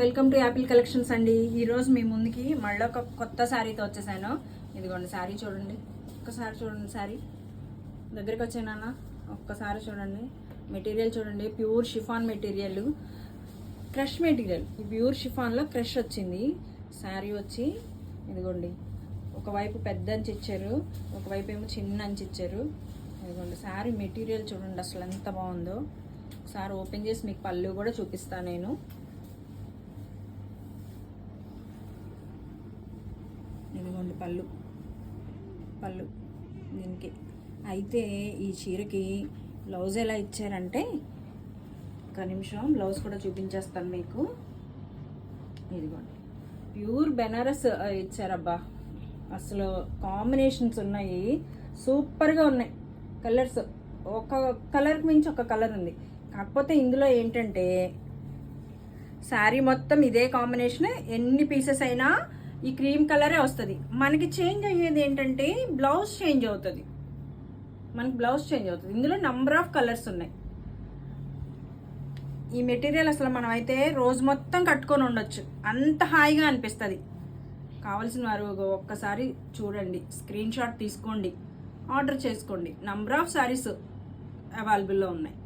Welcome to Apple collections అండి. ఈరోజు మీ ముందుకి మళ్ళీ ఒక కొత్త శారీతో వచ్చేసాను. ఇదిగోండి శారీ చూడండి, ఒక్కసారి చూడండి. శారీ దగ్గరికి వచ్చానన్నా ఒక్కసారి చూడండి. మెటీరియల్ చూడండి, pure chiffon material, crush material. ఈ ప్యూర్ షిఫాన్లో క్రష్ వచ్చింది. శారీ వచ్చి ఇదిగోండి, ఒకవైపు పెద్ద అంచు ఇచ్చారు, ఒకవైపు ఏమో చిన్న అంచు ఇచ్చారు. ఇదిగోండి శారీ మెటీరియల్ చూడండి అసలు ఎంత బాగుందో. ఒకసారి ఓపెన్ చేసి మీకు పళ్ళు కూడా చూపిస్తాను నేను. ఇదిగోండి పళ్ళు దీనికి. అయితే ఈ చీరకి బ్లౌజ్ ఎలా ఇచ్చారంటే, ఒక నిమిషం బ్లౌజ్ కూడా చూపించేస్తాను మీకు. ఇదిగోండి ప్యూర్ బెనారస్ ఇచ్చారబ్బా. అసలు కాంబినేషన్స్ ఉన్నాయి, సూపర్గా ఉన్నాయి. కలర్స్ ఒక కలర్కి మించి ఒక కలర్ ఉంది. కాకపోతే ఇందులో ఏంటంటే శారీ మొత్తం ఇదే కాంబినేషన్, ఎన్ని పీసెస్ అయినా ఈ క్రీమ్ కలరే వస్తుంది. మనకి చేంజ్ అయ్యేది ఏంటంటే బ్లౌజ్ చేంజ్ అవుతుంది. ఇందులో నంబర్ ఆఫ్ కలర్స్ ఉన్నాయి. ఈ మెటీరియల్ అసలు మనం అయితే రోజు మొత్తం కట్టుకొని ఉండొచ్చు, అంత హాయిగా అనిపిస్తుంది. కావాల్సిన వారు ఒక్కసారి చూడండి, స్క్రీన్ షాట్ తీసుకోండి, ఆర్డర్ చేసుకోండి. నంబర్ ఆఫ్ శారీస్ అవైలబుల్లో ఉన్నాయి.